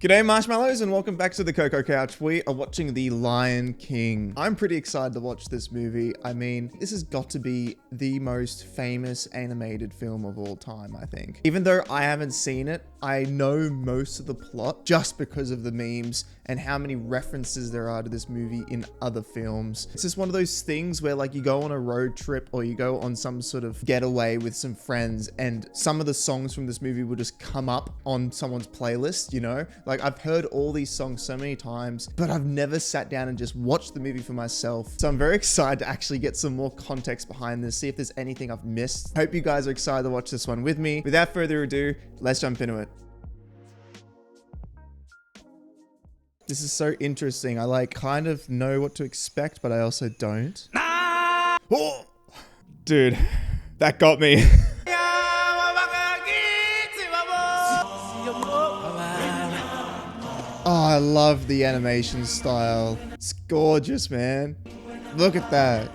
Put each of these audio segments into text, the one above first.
G'day marshmallows and welcome back to the Coco Couch. We are watching The Lion King. I'm pretty excited to watch this movie. I mean, this has got to be the most famous animated film of all time, I think. Even though I haven't seen it, I know most of the plot just because of the memes and how many references there are to this movie in other films. It's just one of those things where like you go on a road trip or you go on some sort of getaway with some friends and some of the songs from this movie will just come up on someone's playlist, you know? Like I've heard all these songs so many times, but I've never sat down and just watched the movie for myself. So I'm very excited to actually get some more context behind this, see if there's anything I've missed. Hope you guys are excited to watch this one with me. Without further ado, let's jump into it. This is so interesting. I like kind of know what to expect, but I also don't. Oh! Dude, that got me. Oh, I love the animation style. It's gorgeous, man. Look at that.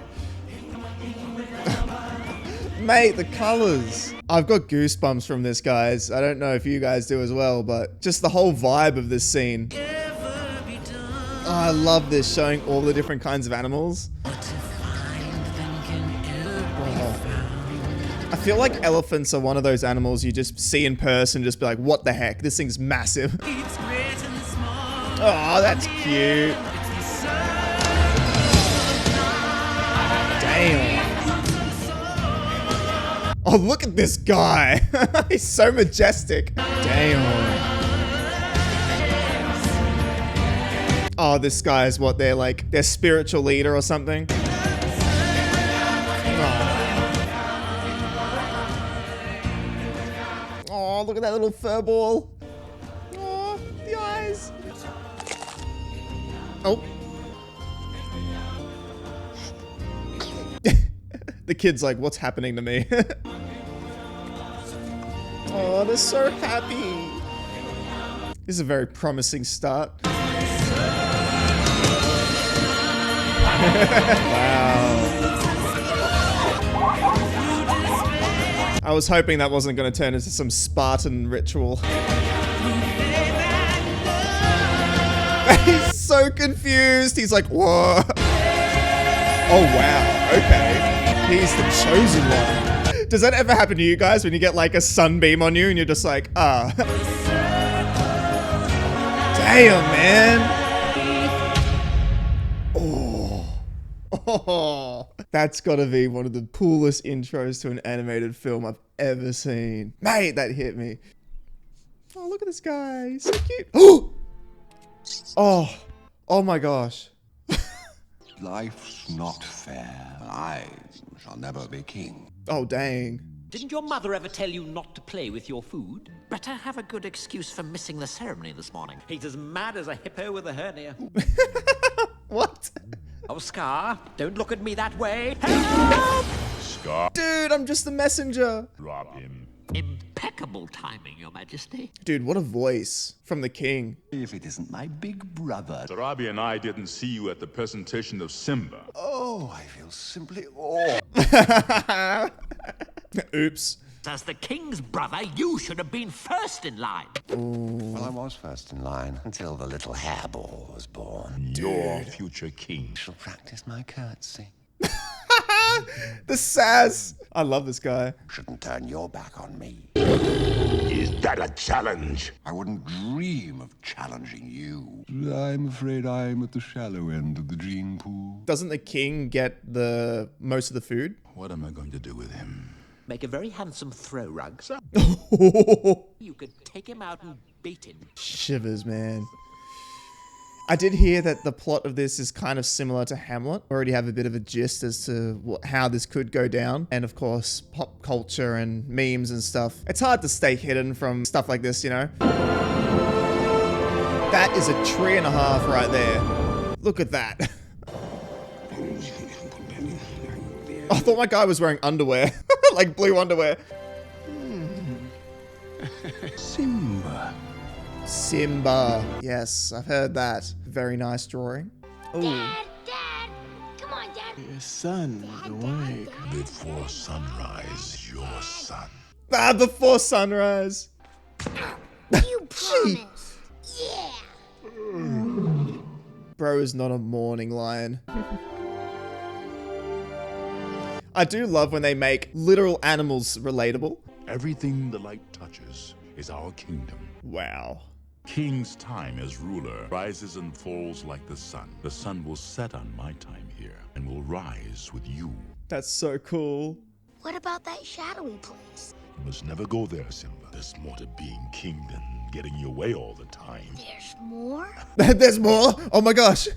Mate, the colors. I've got goosebumps from this, guys. I don't know if you guys do as well, but just the whole vibe of this scene. Oh, I love this, showing all the different kinds of animals. Oh. I feel like elephants are one of those animals you just see in person and just be like, what the heck? This thing's massive. Oh, that's cute. Damn. Oh, look at this guy. He's so majestic. Damn. Oh, this guy is what, they're like, their spiritual leader or something. Oh, look at that little fur ball. Oh, the eyes. Oh. The kid's like, what's happening to me? Oh, they're so happy. This is a very promising start. Wow. I was hoping that wasn't going to turn into some Spartan ritual. He's so confused. He's like, whoa. Oh, wow. Okay. He's the chosen one. Does that ever happen to you guys when you get like a sunbeam on you and you're just like, ah. Damn, man. Oh, that's gotta be one of the coolest intros to an animated film I've ever seen. Mate, that hit me. Oh, look at this guy. He's so cute. Oh, oh my gosh. Life's not fair. I shall never be king. Oh, dang. Didn't your mother ever tell you not to play with your food? Better have a good excuse for missing the ceremony this morning. He's as mad as a hippo with a hernia. What? Oh, Scar, don't look at me that way. Help! Scar. Dude, I'm just the messenger. Drop him. Impeccable timing, Your Majesty. Dude, what a voice from the king. If it isn't my big brother. Sarabi and I didn't see you at the presentation of Simba. Oh, I feel simply awed. Oops. As the king's brother, you should have been first in line. Well, I was first in line until the little hairball was born. Your future king. I shall practice my curtsy. The sass. I love this guy. Shouldn't turn your back on me. Is that a challenge? I wouldn't dream of challenging you. I'm afraid I'm at the shallow end of the gene pool. Doesn't the king get the most of the food? What am I going to do with him? Make a very handsome throw rug. You could take him out and beat him. Shivers, man. I did hear that the plot of this is kind of similar to Hamlet. Already have a bit of a gist as to how this could go down. And of course, pop culture and memes and stuff. It's hard to stay hidden from stuff like this, you know? That is a 3.5 right there. Look at that. I thought my guy was wearing underwear. Like blue underwear. Simba. Simba. Yes, I've heard that. Very nice drawing. Ooh. Dad, come on, Dad. Your son is awake. Before sunrise, your son. Ah, before sunrise. You promise. Yeah. Bro is not a mourning lion. I do love when they make literal animals relatable. Everything the light touches is our kingdom. Wow. King's time as ruler rises and falls like the sun. The sun will set on my time here and will rise with you. That's so cool. What about that shadowy place? You must never go there, Simba. There's more to being king than getting your way all the time. There's more? There's more? Oh my gosh.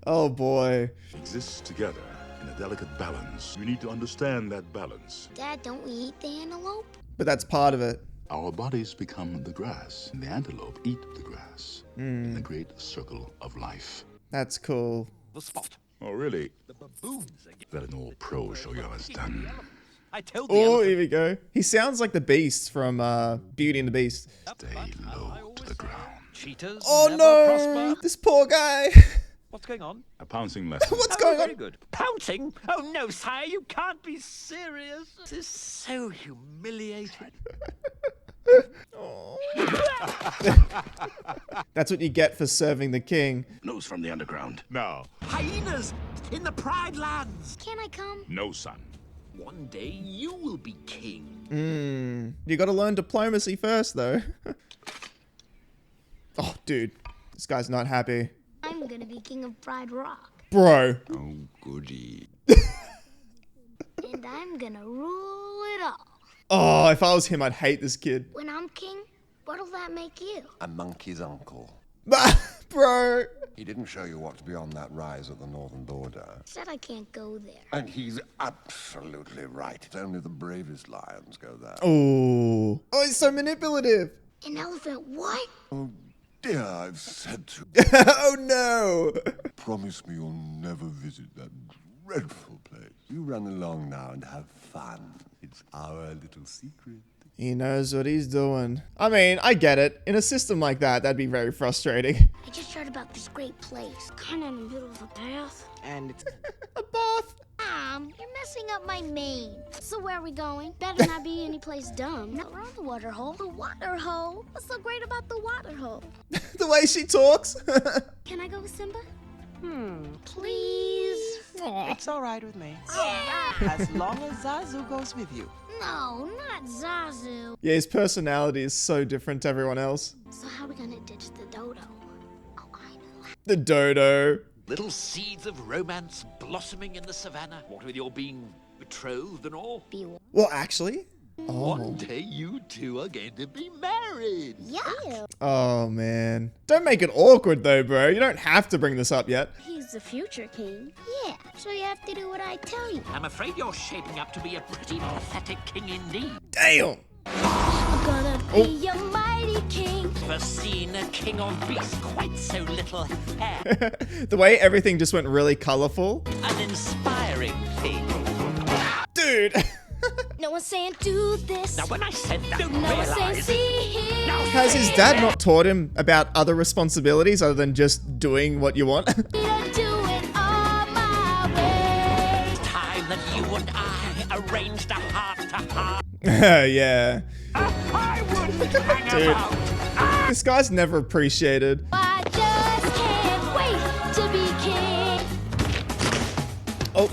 Oh boy. Exists together in a delicate balance. You need to understand that balance. Dad, don't we eat the antelope? But that's part of it. Our bodies become the grass, and the antelope eat the grass in the great circle of life. That's cool. The spot. Oh, really? The baboons again. Let an old pro show you how it's done. I told the Oh, elephant. here we go. He sounds like the Beast from Beauty and the Beast. Stay low to the ground. Cheetahs Oh never no! prosper. This poor guy. What's going on? A pouncing lesson. What's Oh, going very on? good. Pouncing? Oh no, sire, you can't be serious. This is so humiliating. That's what you get for serving the king. News from the underground. Now, Hyenas in the Pride Lands. Can I come? no, son. One day you will be king. You gotta learn diplomacy first, though. Oh, dude. This guy's not happy. I'm gonna be king of Pride Rock. Bro. Oh, goody. And I'm gonna rule it all. Oh, if I was him, I'd hate this kid. When I'm king, what'll that make you? A monkey's uncle. Bro. He didn't show you what to be on that rise at the northern border. Said I can't go there. And he's absolutely right. Only the bravest lions go there. Oh. Oh, he's so manipulative. An elephant what? Oh, dear, I've said to. Oh, no. Promise me you'll never visit that dreadful place. You run along now and have fun. It's our little secret. He knows what he's doing. I mean, I get it. In a system like that, that'd be very frustrating. I just heard about this great place. Kinda in the middle of a bath. And it's A bath. Mom, you're messing up my mane. So where are we going? Better not be any place dumb. Not around the water hole. The water hole? What's so great about the water hole? The way she talks. Can I go with Simba? Please? It's all right with me. Yeah. As long as Zazu goes with you. No, not Zazu. Yeah, his personality is so different to everyone else. So how are we gonna ditch the dodo? Oh, I know. The dodo. Little seeds of romance blossoming in the savannah. What with your being betrothed and all. Be Well, actually. One day you two are going to be married. yeah. Oh, man. Don't make it awkward, though, bro. You don't have to bring this up yet. He's the future king. Yeah. So you have to do what I tell you. I'm afraid you're shaping up to be a pretty pathetic king indeed. Damn. I'm gonna be a mighty king. Never seen a king of beasts quite so little hair. The way everything just went really colorful. An inspiring thing. Dude. No one's saying do this. Now when I said that, don't No one's saying realize. see here. Now Has his dad not taught him about other responsibilities other than just doing what you want? Do it all my way. it's time that you and I arranged a heart-to-heart. Yeah. I wouldn't hang Dude. about. This guy's never appreciated. I just can't wait to be king. Oh.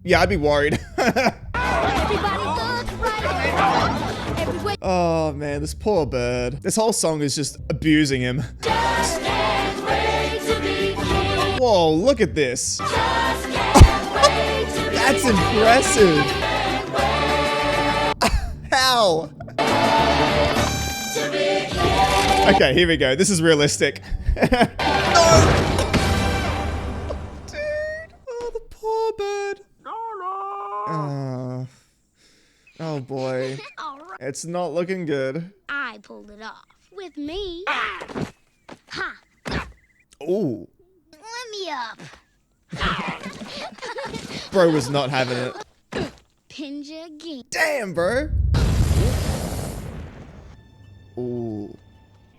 Yeah, I'd be worried. Everybody look right. Everywhere. Oh, man, this poor bird. This whole song is just abusing him. Just can't wait to be king. Whoa, look at this. Just can't wait to be That's impressive. How? to be king. Okay, here we go. This is realistic. No! Dude. Oh, the poor bird. Oh. Oh, boy. All right. It's not looking good. I pulled it off. With me. Ha. Ooh. Let me up. Bro was not having it. Pinja again. Damn, bro. Ooh.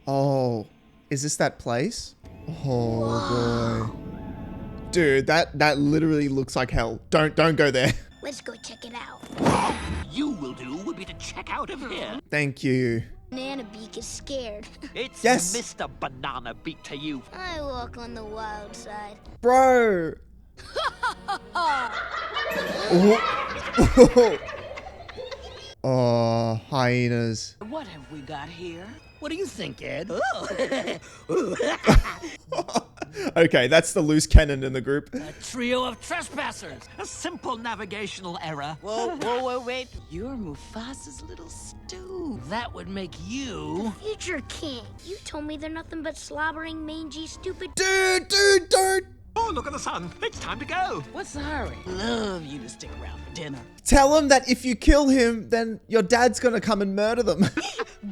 Oh. Is this that place? Oh, boy. Dude, that literally looks like hell. Don't go there. Let's go check it out. You will do would be to check out of here. Thank you. Banana Beak is scared. It's Yes. Mr. Banana Beak to you. I walk on the wild side. Bro. Oh, hyenas. What have we got here? What do you think, Ed? Okay, that's the loose cannon in the group. A trio of trespassers. A simple navigational error. Whoa, wait. You're Mufasa's little stew. That would make you... Future king. You told me they're nothing but slobbering, mangy, stupid. Dude, don't. Oh, look at the sun. It's time to go. What's the hurry? Love you to stick around for dinner. Tell him that if you kill him, then your dad's gonna come and murder them.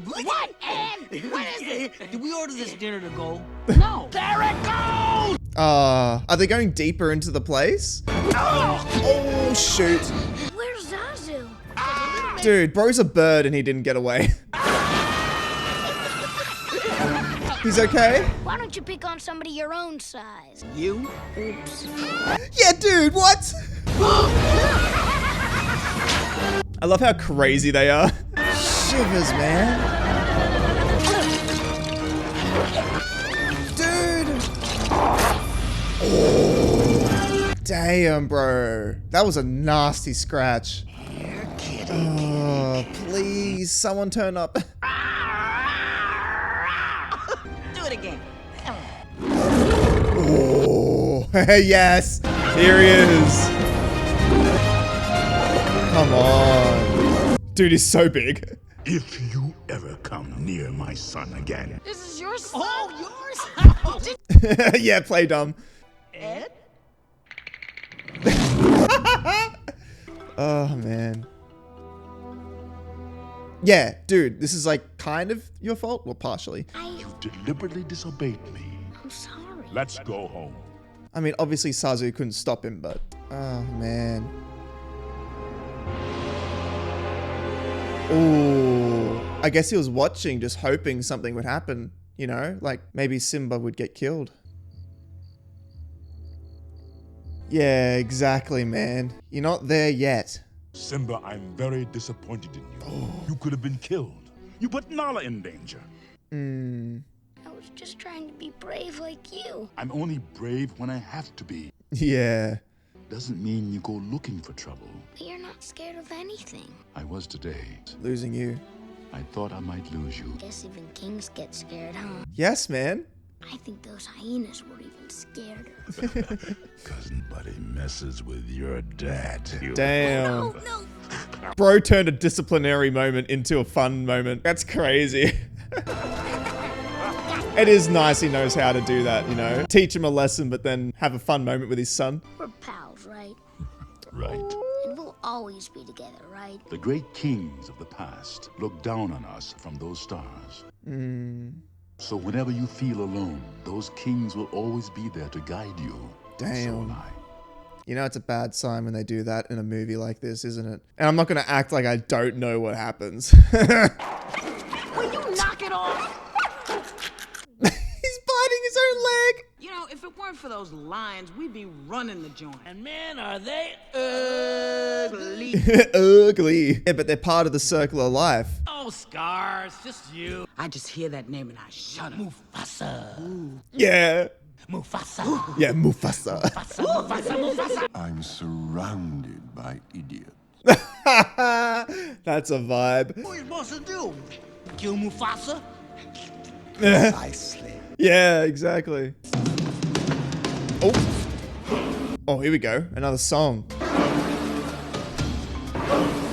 What, Ed? What is it? Did we order this dinner to go? No. There it goes! Are they going deeper into the place? Oh, shoot. Where's Zazu? Dude, bro's a bird and he didn't get away. He's okay? Why don't you pick on somebody your own size? You? Oops. Yeah, dude, what? I love how crazy they are. Shivers, man. Dude. Oh, damn, bro. That was a nasty scratch. Oh, please, someone turn up. Do it again. Oh, yes. Here he is. Come on. Dude, he's so big. If you ever come near my son again, This is your son. Oh, yours? Yeah, play dumb. Ed? Oh, man. Yeah, dude, this is like kind of your fault. Well, partially. you deliberately disobeyed me. I'm sorry. Let's go home. I mean, obviously Zazu couldn't stop him, but... Oh, man. Ooh. I guess he was watching, just hoping something would happen. You know? Like, maybe Simba would get killed. Yeah, exactly, man. You're not there yet. Simba, I'm very disappointed in you. You could have been killed. You put Nala in danger. I was just trying to be brave like you. I'm only brave when I have to be. Yeah. Doesn't mean you go looking for trouble. But you're not scared of anything. I was today. Losing you. I thought I might lose you. Guess even kings get scared, huh? Yes, man. I think those hyenas were even scareder. Cousin Buddy messes with your dad. Damn. Oh, no! Bro turned a disciplinary moment into a fun moment. That's crazy. It is nice he knows how to do that, you know? Teach him a lesson, but then have a fun moment with his son. We're pals, right? Right. And we'll always be together, right? The great kings of the past looked down on us from those stars. So whenever you feel alone, those kings will always be there to guide you. So Damn. will I. You know, it's a bad sign when they do that in a movie like this, isn't it? And I'm not going to act like I don't know what happens. Will you knock it off? He's biting his own leg. You know, if it weren't for those lions, we'd be running the joint. And man, are they Ugly. Ugly. Yeah, but they're part of the circle of life. Oh, Scars, just you. I just hear that name and I shudder. Mufasa. Yeah. Mufasa. Yeah, Mufasa. Mufasa. I'm surrounded by idiots. That's a vibe. What are you supposed to do? Kill Mufasa? Precisely. Yeah, exactly. Oh. Oh, here we go. Another song.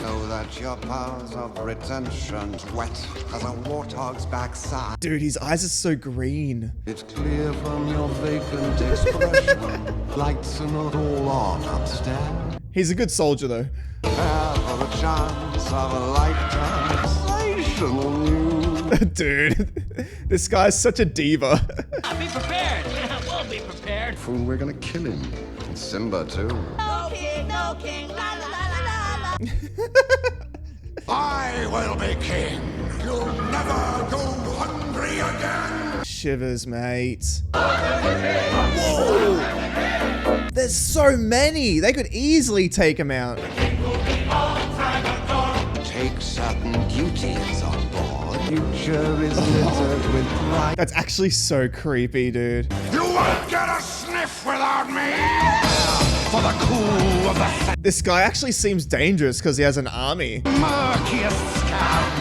Know that your powers of retention's wet as a warthog's backside. Dude, his eyes are so green. It's clear from your vacant expression. Lights are not all on upstairs. He's a good soldier, though. Have a chance of a lifetime. Sensational news. Dude, this guy's such a diva. Be prepared. We'll be prepared. Fool, we're gonna kill him. And Simba, too. No king, la la la la la. I will be king. You'll never go hungry again. Shivers, mate. Whoa! There's so many. They could easily take him out. Take certain duties on board. future is littered with bright. That's actually so creepy, dude. You won't get a sniff without me! For the cool of the This guy actually seems dangerous because he has an army. murkiest scum!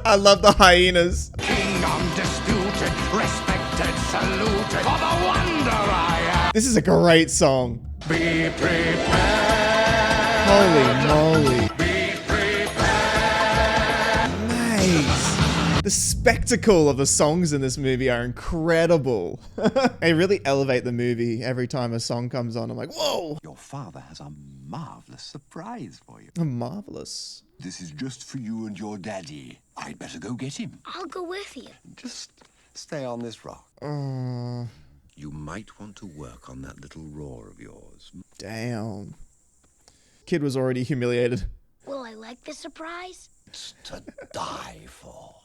I love the hyenas. King undisputed, respected, saluted, for the wonder I am! This is a great song. Be prepared! Holy moly. Be prepared! Nice. The spectacle of the songs in this movie are incredible. They really elevate the movie every time a song comes on. I'm like, whoa. Your father has a marvelous surprise for you. Marvelous. This is just for you and your daddy. I'd better go get him. I'll go with you. Just stay on this rock. You might want to work on that little roar of yours. Damn. Kid was already humiliated. Will I like the surprise? It's to die for.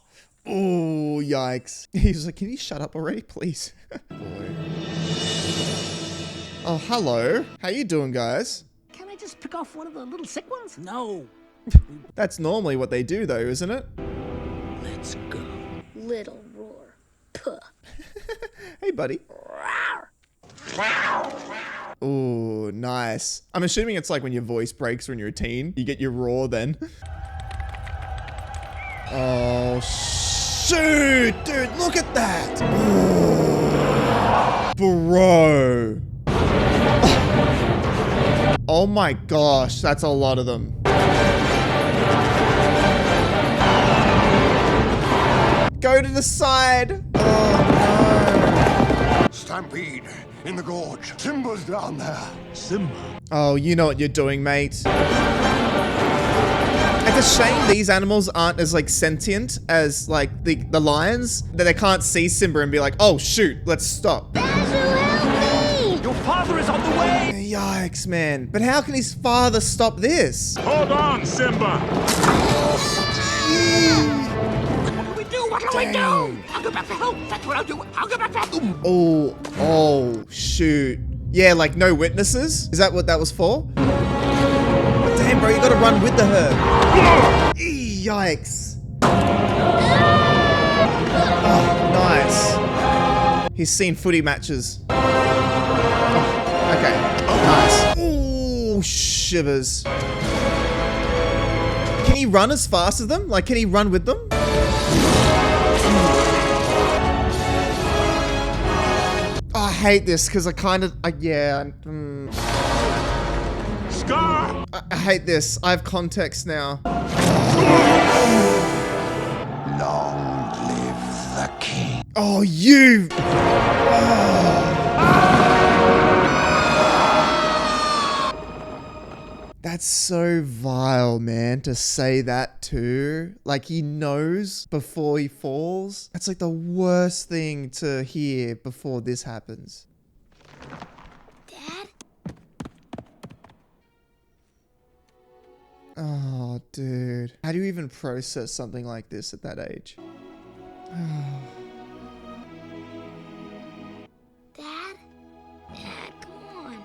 Oh, yikes. He was like, can you shut up already, please? Boy. Oh, hello. How you doing, guys? Can I just pick off one of the little sick ones? No. That's normally what they do, though, isn't it? Let's go. Little roar. Puh. Hey, buddy. Oh, nice. I'm assuming it's like when your voice breaks when you're a teen. You get your roar then. Oh, shoot. Dude, look at that. Oh, bro. Oh my gosh, that's a lot of them. Go to the side. Oh no. Stampede in the gorge. Simba's down there. Simba. Oh, you know what you're doing, mate. It's a shame these animals aren't as like sentient as like the lions, that they can't see Simba and be like, oh shoot, let's stop. Your father is on the way! Yikes, man. But how can his father stop this? Hold on, Simba. What do we do? What do we do? I'll go back for help. That's what I'll do. I'll go back for help. Oh, shoot. Yeah, like no witnesses? Is that what that was for? Damn, bro, you gotta run with the herd. Yikes. Oh, nice. He's seen footy matches. Okay, nice. Ooh, shivers. Can he run as fast as them? Like, can he run with them? Oh, I hate this because I kind of, yeah. Scar! I hate this. I have context now. Long live the king. Oh, you. That's so vile, man, to say that too. Like, he knows before he falls. That's like the worst thing to hear before this happens. Dad? Oh, dude. How do you even process something like this at that age? Dad? Dad, come on. You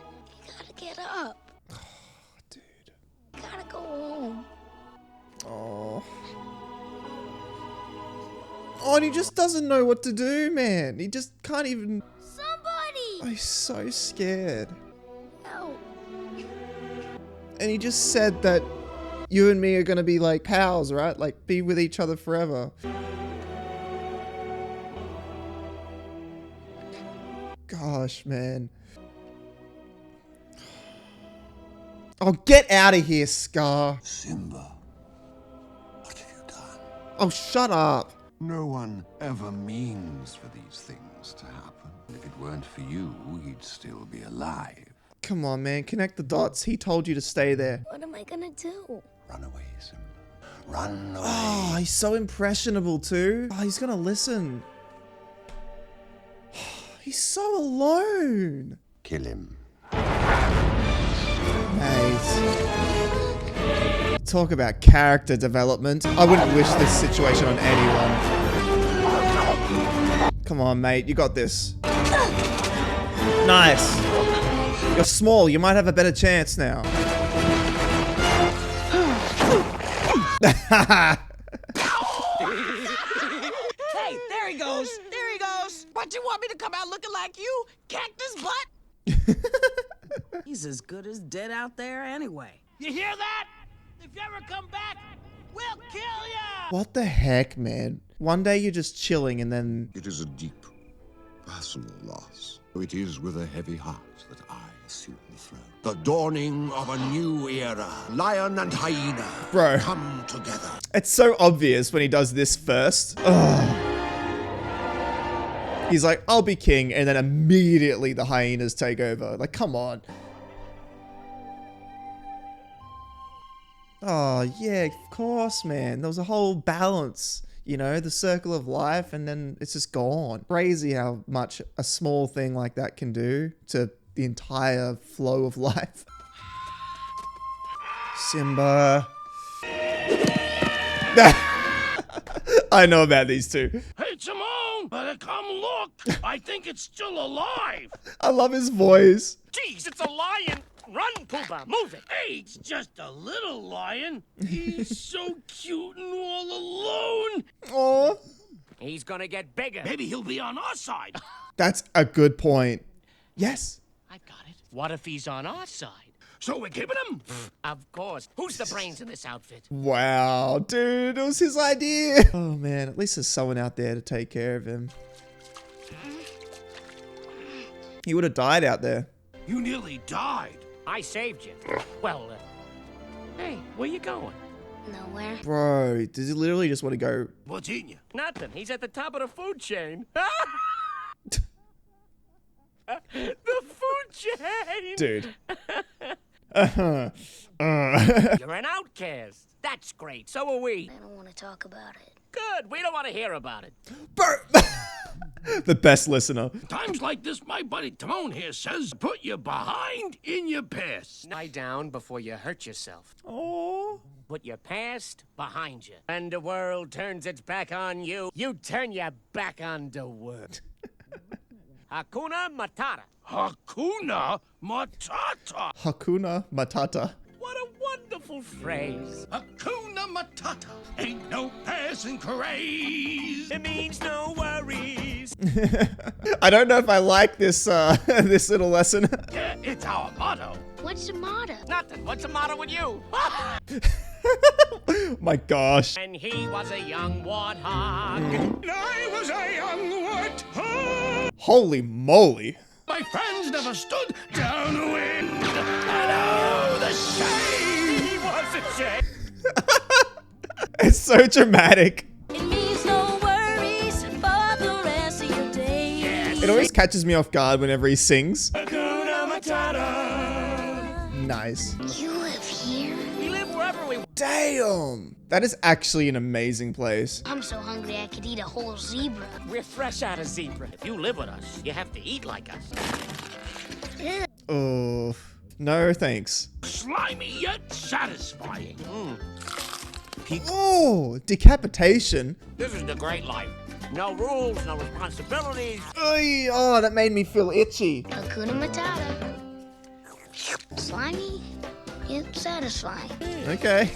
gotta get up. Dude. You gotta go home. Oh. Oh, and he just doesn't know what to do, man. He just can't even... Somebody! Oh, he's so scared. No. And he just said that you and me are gonna be like pals, right? Like, be with each other forever. Gosh, man. Oh, get out of here, Scar. Simba, what have you done? Oh, shut up. No one ever means for these things to happen. If it weren't for you, he'd still be alive. Come on, man. Connect the dots. He told you to stay there. What am I gonna do? Run away, Simba. Run away. Oh, he's so impressionable too. Oh, he's gonna listen. He's so alone. Kill him. Mate. Talk about character development. I wouldn't wish this situation on anyone. Come on, mate. You got this. Nice. You're small. You might have a better chance now. gross. What, you want me to come out looking like you? Cactus butt? He's as good as dead out there anyway. You hear that? If you ever come back, we'll kill ya! What the heck, man? One day you're just chilling and then... It is a deep, personal loss. It is with a heavy heart that I assume the throne. The dawning of a new era. Lion and hyena Bro. come together. It's so obvious when he does this first. Ugh. He's like, I'll be king, and then immediately the hyenas take over. Like, come on. Oh, yeah, of course, man. There was a whole balance, you know, the circle of life, and then it's just gone. Crazy how much a small thing like that can do to the entire flow of life. Simba. I know about these two. Hey, Timon, better come look. I think it's still alive. I love his voice. Jeez, it's a lion. Run, Pumbaa, move it. Hey, it's just a little lion. He's so cute and all alone. Oh, He's gonna get bigger. Maybe he'll be on our side. that's a good point. Yes. I've got it. What if he's on our side? So we're keeping him? Of course. Who's the brains in this outfit? Wow, dude, it was his idea. Oh man, at least there's someone out there to take care of him. He would have died out there. You nearly died. I saved you. Well, hey, where you going? Nowhere. Bro, does he literally just want to go? What's eating you? Nothing. He's at the top of the food chain. The food chain. Dude. You're an outcast. That's great. So are we. I don't want to talk about it. Good. We don't want to hear about it. Bro. The best listener. Times like this, my buddy Timon here says, put your behind in your past. Lie down before you hurt yourself. Oh. Put your past behind you. And the world turns its back on you. You turn your back on the world. Hakuna Matata. Hakuna Matata. Hakuna Matata. What a wonderful phrase. Hakuna Matata. Ain't no passing craze. It means no worries. I don't know if I like this this little lesson. Yeah, it's our motto. What's the motto? Nothing. What's the matter with you? My gosh. And he was a young warthog. And I was a young warthog. Holy moly. My friends never stood downwind. And oh, the shame. He was a shame. It's so dramatic. It means no worries for the rest of your days. It always catches me off guard whenever he sings. Hakuna Matata. Nice. You live here? We live wherever we want. Damn. That is actually an amazing place. I'm so hungry I could eat a whole zebra. We're fresh out of zebra. If you live with us, you have to eat like us. Oh, no thanks. Slimy yet satisfying. Oh, decapitation. This is the great life. No rules, no responsibilities. Oy, oh, that made me feel itchy. Hakuna Matata. Slimy, yet satisfying. Okay.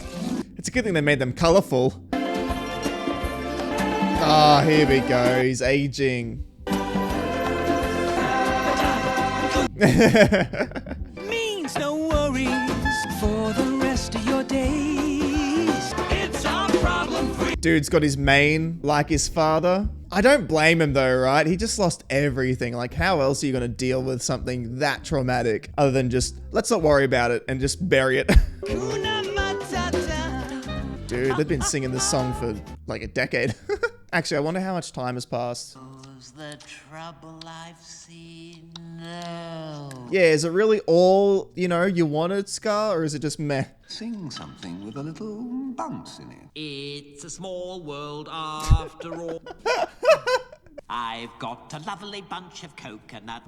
It's a good thing they made them colorful. Ah, here we go. He's aging. Means no worries for the rest of your days. It's our problem free. Dude's got his mane like his father. I don't blame him though, right? He just lost everything. Like, how else are you gonna deal with something that traumatic other than just, let's not worry about it and just bury it? Dude, they've been singing this song for like a decade. Actually, I wonder how much time has passed. Who's the trouble I've seen now? Yeah, is it really all, you know, you wanted, Scar, or is it just meh? Sing something with a little bounce in it. It's a small world after all. I've got a lovely bunch of coconut.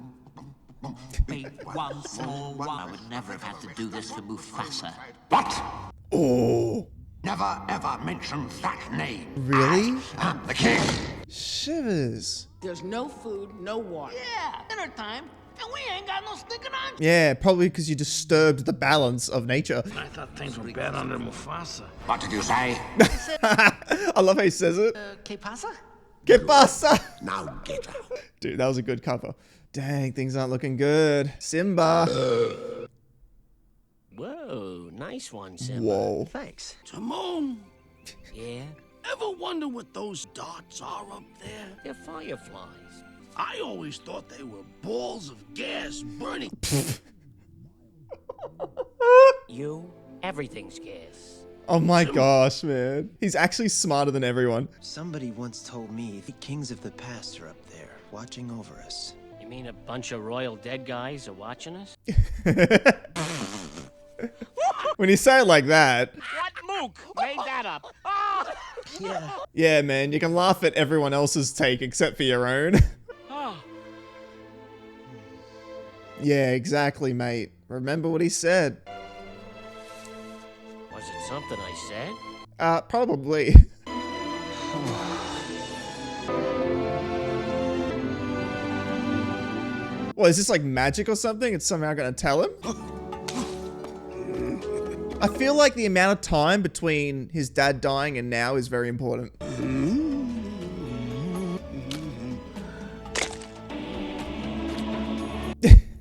Big one, small one. I would never have had to do this for Mufasa. What? Oh, Never ever mention that name. really? I'm the king. Shivers. There's no food, no water. Yeah, dinner time. And we ain't got no sticking on. Yeah, probably because you disturbed the balance of nature. I thought things were bad under Mufasa. What did you say? I love how he says it. ¿Qué pasa? ¿Qué pasa? Now get out. Dude, that was a good cover. Dang, things aren't looking good. Simba. Whoa, nice one, Simba. Whoa. Thanks. Timon, Yeah? ever wonder what those dots are up there? They're fireflies. I always thought they were balls of gas burning. Everything's gas. Oh my gosh, man. He's actually smarter than everyone. Somebody once told me the kings of the past are up there, watching over us. You mean a bunch of royal dead guys are watching us? When you say it like that. What mook made that up? Oh! Yeah. Yeah, man, you can laugh at everyone else's take except for your own. Oh. Yeah, exactly, mate. Remember what he said. Was it something I said? Probably. What, is this like magic or something? It's somehow gonna tell him? I feel like the amount of time between his dad dying and now is very important.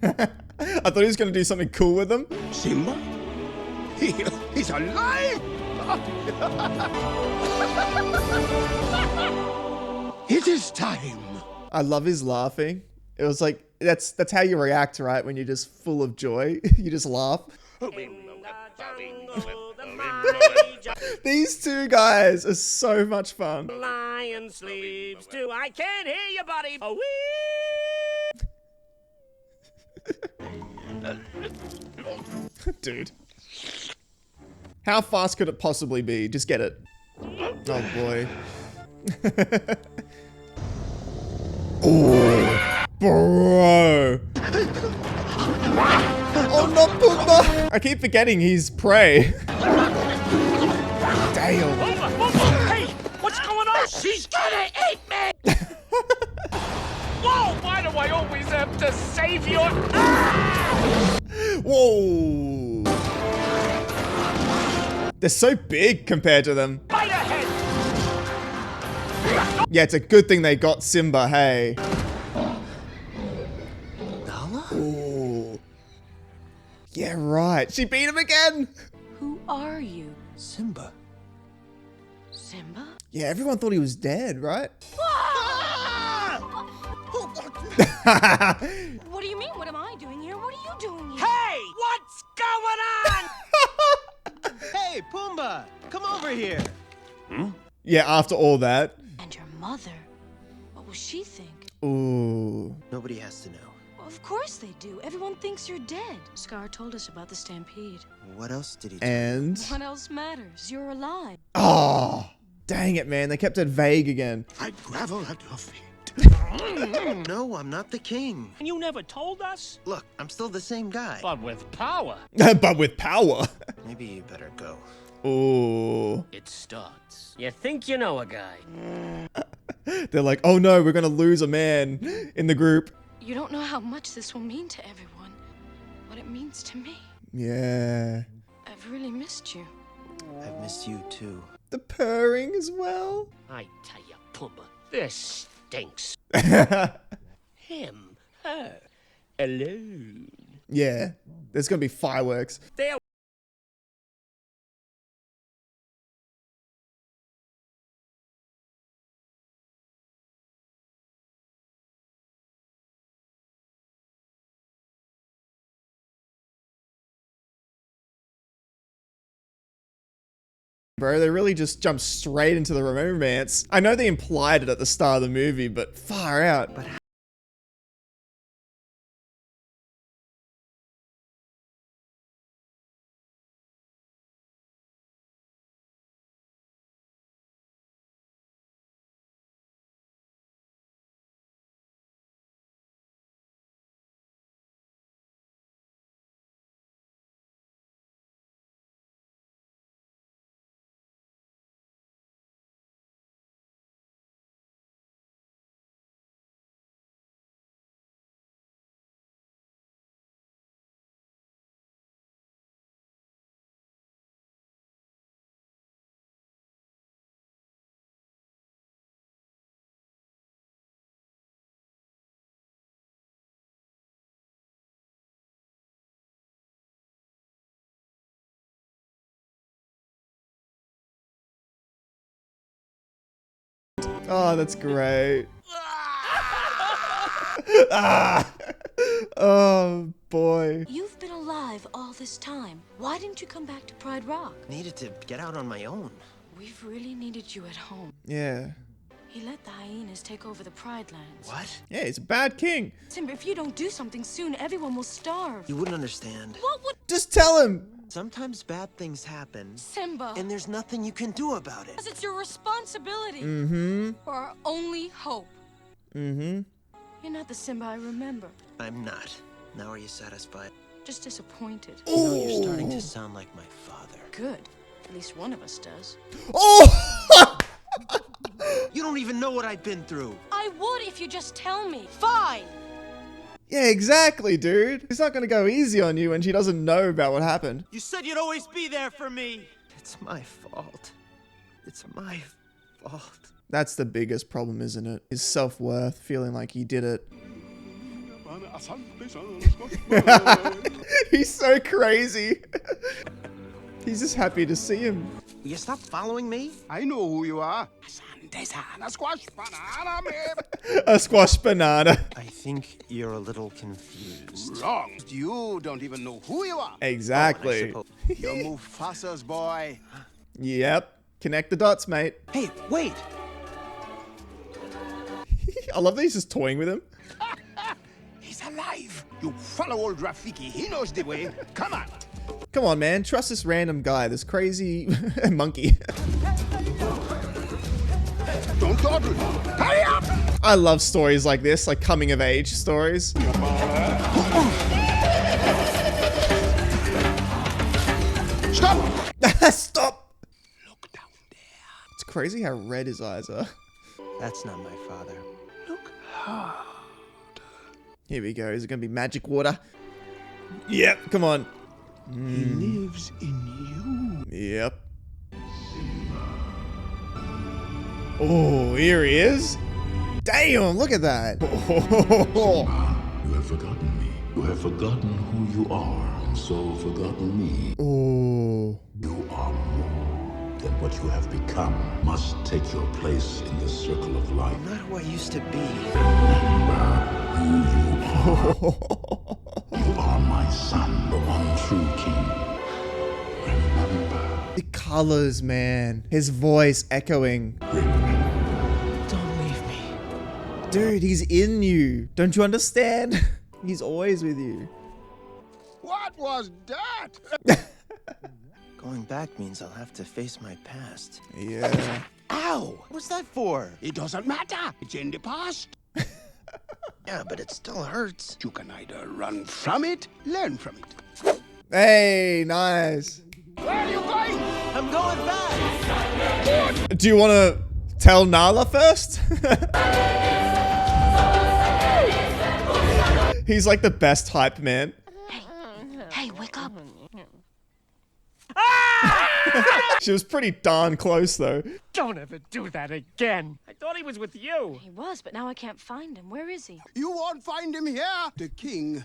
I thought he was gonna do something cool with them. Simba? He's alive! It is time. I love his laughing. It was like, that's how you react, right? When you're just full of joy. You just laugh. These two guys are so much fun. Lion sleeps too. I can't hear you, buddy. Oh, Dude. How fast could it possibly be? Just get it. Oh boy. Oh, bro. Oh no, Pumbaa! I keep forgetting he's prey. Damn. hey, what's going on? She's gonna eat me! Whoa, why do I always have to save your... Whoa. They're so big compared to them. Right ahead! Yeah, it's a good thing they got Simba, hey. Nala? Ooh. Yeah, right. She beat him again. Who are you? Simba. Simba? Yeah, everyone thought he was dead, right? What do you mean? What am I doing here? What are you doing here? Hey, what's going on? Hey, Pumbaa! Come over here! Yeah, after all that. And your mother? What will she think? Ooh. Nobody has to know. Well, of course they do. Everyone thinks you're dead. Scar told us about the stampede. What else did he tell And? What else matters? You're alive. Oh, dang it, man. They kept it vague again. I gravel at your feet. you? No, I'm not the king. And you never told us? Look, I'm still the same guy. But with power. But with power. Maybe you better go. Ooh. It starts. You think you know a guy. They're like, oh no, we're gonna lose a man in the group. You don't know how much this will mean to everyone. What it means to me. Yeah. I've really missed you. I've missed you too. The purring as well. I tell you, Pumbaa, this stinks. Him, her, alone. Yeah. There's gonna be fireworks. There Bro, they really just jumped straight into the romance. I know they implied it at the start of the movie, but far out. But Oh, that's great. Ah! Oh, boy. You've been alive all this time. Why didn't you come back to Pride Rock? Needed to get out on my own. We've really needed you at home. Yeah. He let the hyenas take over the Pride Lands. What? Yeah, he's a bad king. Simba, if you don't do something soon, everyone will starve. You wouldn't understand. What would... Just tell him. Sometimes bad things happen. Simba. And there's nothing you can do about it. Because it's your responsibility. Mm-hmm. For our only hope. Mm-hmm. You're not the Simba I remember. I'm not. Now are you satisfied? Just disappointed. You know, you're starting to sound like my father. Good. At least one of us does. Oh! You don't even know what I've been through. I would if you just tell me. Fine. Yeah, exactly, dude. He's not gonna go easy on you when she doesn't know about what happened. You said you'd always be there for me. It's my fault. It's my fault. That's the biggest problem, isn't it? His self-worth, feeling like he did it. He's so crazy. He's just happy to see him. Will you stop following me? I know who you are. A squash banana. I think you're a little confused. Wrong. You don't even know who you are. Exactly. You're Mufasa's boy. Yep. Connect the dots, mate. Hey, wait. I love that he's just toying with him. He's alive. You follow old Rafiki. He knows the way. Come on. Come on, man. Trust this random guy, this crazy monkey. Don't dawdle. Hurry up! I love stories like this, like coming of age stories. Stop! Stop! Look down there. It's crazy how red his eyes are. That's not my father. Look hard. Here we go. Is it going to be magic water? Yep. Come on. He lives in you. Yep. Oh, here he is. Damn, look at that. You have forgotten me. You have forgotten who you are, and so forgotten me. Oh. You are more than what you have become. Must take your place in the circle of life. I'm not who I used to be. Remember who you are. You are my son, the one true king. Remember. The colors, man. His voice echoing. Don't leave me. Dude, he's in you. Don't you understand? He's always with you. What was that? Going back means I'll have to face my past. Yeah. Ow! What's that for? It doesn't matter. It's in the past. Yeah, but it still hurts. You can either run from it, learn from it. Hey, nice. Where are you going? I'm going back. Do you want to tell Nala first? He's like the best hype man. Hey, wake up. She was pretty darn close though. Don't ever do that again. I thought he was with you. He was, but now I can't find him. Where is he? You won't find him here. The king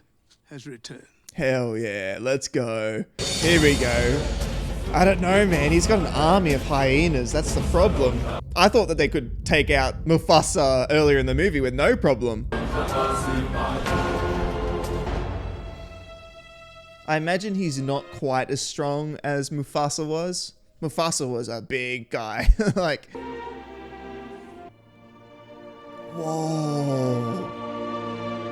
has returned. Hell yeah, let's go. Here we go. I don't know, man. He's got an army of hyenas. That's the problem. I thought that they could take out Mufasa earlier in the movie with no problem. I imagine he's not quite as strong as Mufasa was. Mufasa was a big guy. Like, whoa.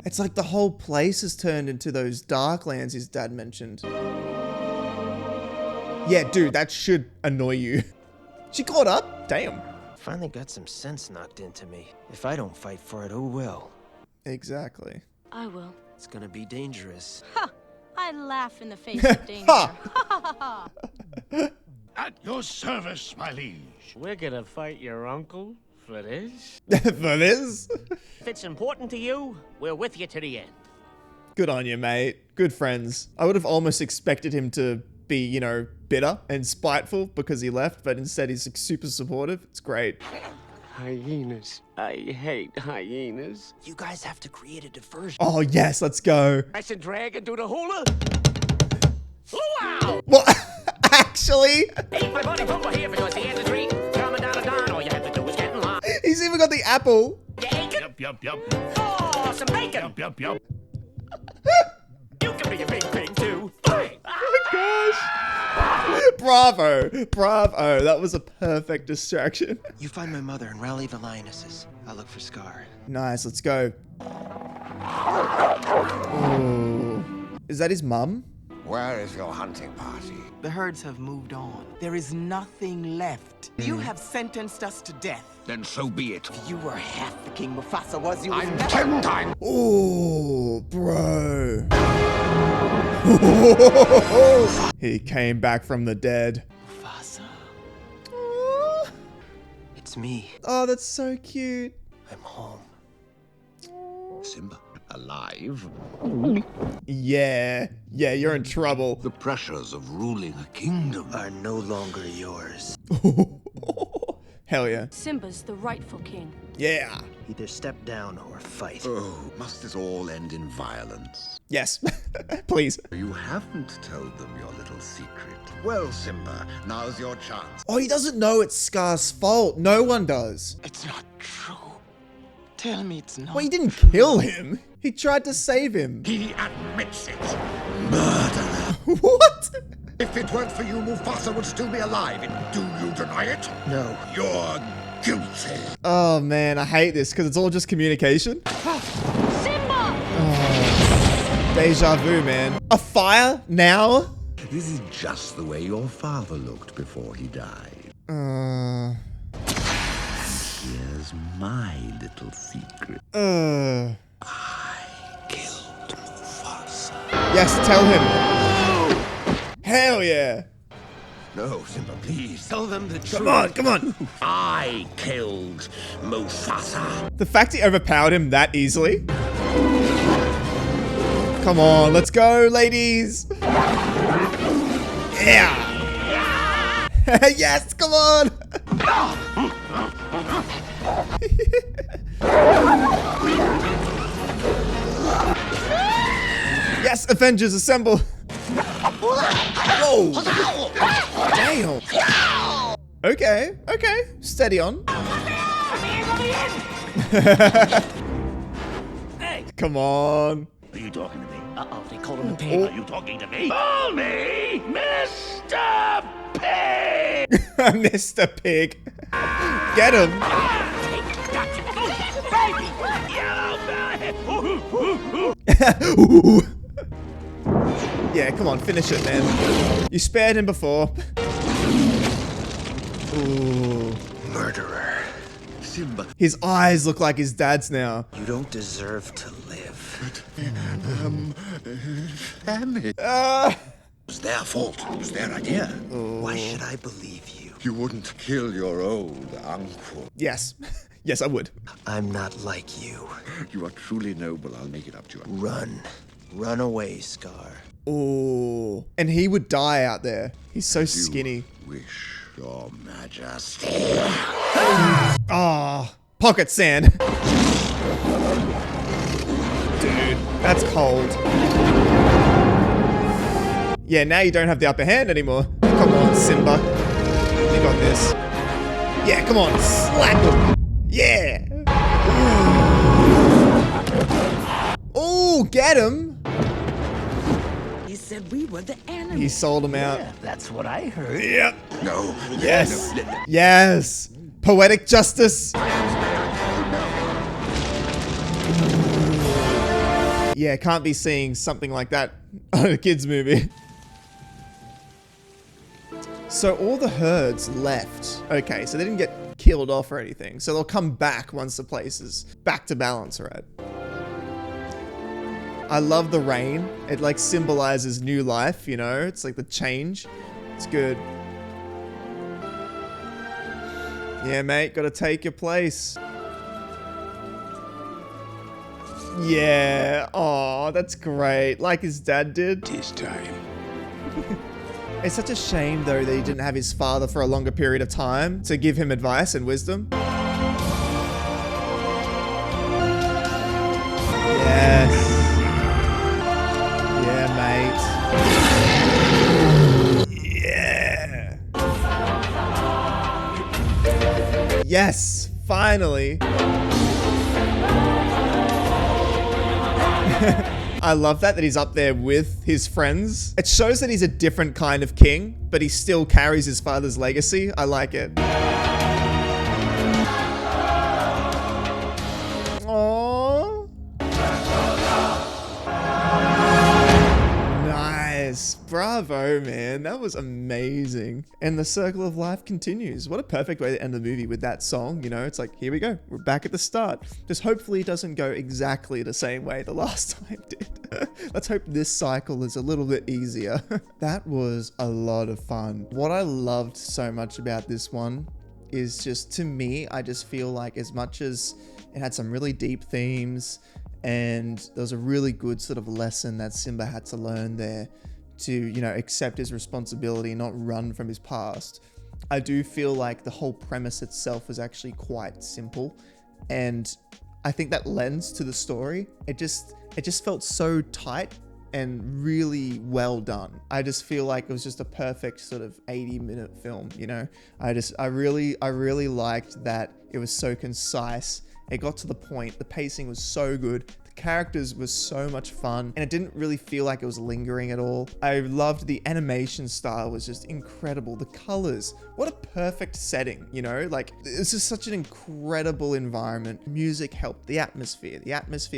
It's like the whole place has turned into those Darklands his dad mentioned. Yeah, dude, that should annoy you. She caught up? Damn. Finally got some sense knocked into me. If I don't fight for it, who will? Exactly. I will. It's gonna be dangerous. Ha! I laugh in the face of danger. Ha ha ha! At your service, my liege. We're gonna fight your uncle for this? For this? If it's important to you, we're with you to the end. Good on you, mate. Good friends. I would have almost expected him to be, you know, bitter and spiteful because he left, but instead he's like, super supportive. It's great. Hyenas. I hate hyenas. You guys have to create a diversion. Oh, yes, let's go. I should drag and do the hula. Luau! Well, actually, Eat my buddy Pumbaa here because he has a treat. Coming down a dime, all you have to do is get in line. he's He's even got the apple. Yup, yup, yup. Oh, some bacon. Yup, yup. You can be a big pig too. Oh my gosh. Bravo. Bravo. That was a perfect distraction. You find my mother and rally the lionesses. I'll look for Scar. Nice. Let's go. Ooh. Is that his mum? Where is your hunting party? The herds have moved on. There is nothing left. You have sentenced us to death. Then so be it. If you were half the king Mufasa was, you I'm 10 times. Ooh, bro. He came back from the dead. Mufasa. It's me. Oh, that's so cute. I'm home. Simba, alive? Yeah, you're in trouble. The pressures of ruling a kingdom Are no longer yours. Hell yeah. Simba's the rightful king. Yeah. Either step down or fight. Oh, must this all end in violence? Yes. Please. You haven't told them your little secret. Well, Simba, now's your chance. Oh, he doesn't know it's Scar's fault. No one does. It's not true. Tell me it's not. Well, he didn't kill him. He tried to save him. He admits it. Murderer. What? If it weren't for you, Mufasa would still be alive. Do you deny it? No. You're guilty. Oh man, I hate this because it's all just communication. Simba! Oh, deja vu, man. A fire now? This is just the way your father looked before he died. Here's my little secret. I killed Mufasa. Yes, tell him. Hell yeah. No, Simba, please. Tell them the truth. Come on, come on. I killed Mufasa. The fact he overpowered him that easily. Come on, let's go, ladies. Yeah. Yes, come on. Yes, Avengers assemble. Whoa. Damn. Okay, okay. Steady on. Hey. Come on. Are you talking to me? Uh-oh, they called him a pig. Are you talking to me? Call me Mr. Pig! Mr. Pig. Get him. Yeah, come on, finish it, man. You spared him before. Ooh. Murderer. Simba. His eyes look like his dad's now. You don't deserve to live. Damn it. It was their fault. It was their idea. Why should I believe you? You wouldn't kill your old uncle. Yes. Yes, I would. I'm not like you. You are truly noble. I'll make it up to you. Run. Run away, Scar. Ooh. And he would die out there. He's so skinny. Wish, your majesty. Ah, pocket sand. Dude, that's cold. Yeah, now you don't have the upper hand anymore. Come on, Simba. You got this. Yeah, come on, slap him. Yeah. Ooh, get him. He said we were the animals. He sold him out. Yeah, that's what I heard. Yep. No. Yes. Yes. Poetic justice. Yeah, can't be seeing something like that on a kid's movie. So all the herds left. Okay, so they didn't get killed off or anything. So they'll come back once the place is back to balance, right? I love the rain. It like symbolizes new life, you know? It's like the change. It's good. Yeah, mate, gotta take your place. Yeah, oh, that's great. Like his dad did. This time. It's such a shame, though, that he didn't have his father for a longer period of time to give him advice and wisdom. Yes. Yeah, mate. Yeah. Yes. Finally. I love that he's up there with his friends. It shows that he's a different kind of king, but he still carries his father's legacy. I like it. Aww. Nice. Bravo, man. That was amazing. And the circle of life continues. What a perfect way to end the movie with that song. You know, it's like, here we go. We're back at the start. Just hopefully it doesn't go exactly the same way the last time did. Let's hope this cycle is a little bit easier. That was a lot of fun. What I loved so much about this one is just, to me, I just feel like as much as it had some really deep themes and there was a really good sort of lesson that Simba had to learn there to, you know, accept his responsibility and not run from his past. I do feel like the whole premise itself was actually quite simple, and I think that lends to the story. It just felt so tight and really well done. I just feel like it was just a perfect sort of 80-minute film, you know? I really liked that it was so concise. It got to the point. The pacing was so good. The characters was so much fun, and it didn't really feel like it was lingering at all. I loved the animation style, was just incredible. The colors, what a perfect setting, you know? Like, it's just such an incredible environment. Music helped the atmosphere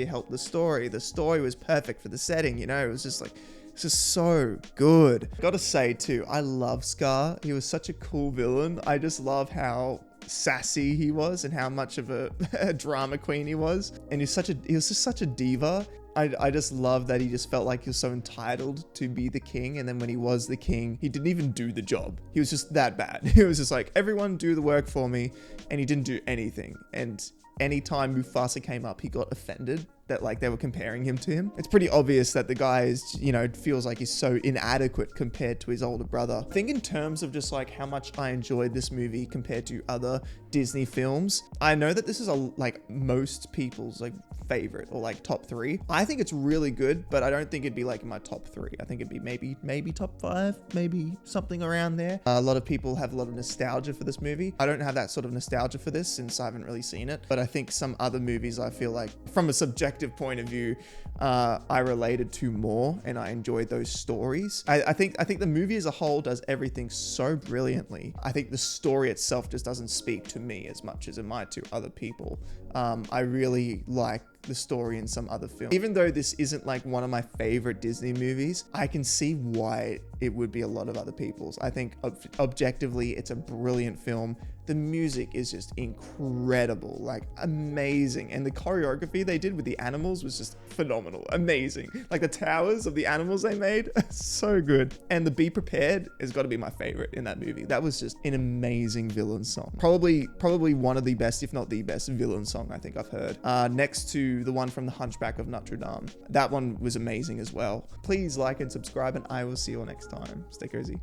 helped the story. The story was perfect for the setting, you know? It was just like, it's just so good. Gotta say too, I love Scar. He was such a cool villain. I just love how sassy he was and how much of a drama queen he was. And he was just such a diva. I just love that he just felt like he was so entitled to be the king, and then when he was the king, he didn't even do the job. He was just that bad. He was just like, everyone do the work for me, and he didn't do anything. And anytime Mufasa came up, he got offended that like they were comparing him to him. It's pretty obvious that the guy is, you know, feels like he's so inadequate compared to his older brother. I think in terms of just like how much I enjoyed this movie compared to other Disney films, I know that this is like most people's like favorite or like top 3. I think it's really good, but I don't think it'd be like in my top 3. I think it'd be maybe top 5, maybe something around there. A lot of people have a lot of nostalgia for this movie. I don't have that sort of nostalgia for this since I haven't really seen it, but I think some other movies I feel like from a subjective point of view, I related to more and I enjoyed those stories. I think the movie as a whole does everything so brilliantly. I think the story itself just doesn't speak to me as much as it might to other people. I really like the story in some other films. Even though this isn't like one of my favorite Disney movies, I can see why it would be a lot of other people's. I think objectively, it's a brilliant film. The music is just incredible, like amazing. And the choreography they did with the animals was just phenomenal, amazing. Like the towers of the animals they made, so good. And the Be Prepared has got to be my favorite in that movie. That was just an amazing villain song. Probably one of the best, if not the best villain song I think I've heard. Next to the one from The Hunchback of Notre Dame. That one was amazing as well. Please like and subscribe, and I will see you all next time. Stay cozy.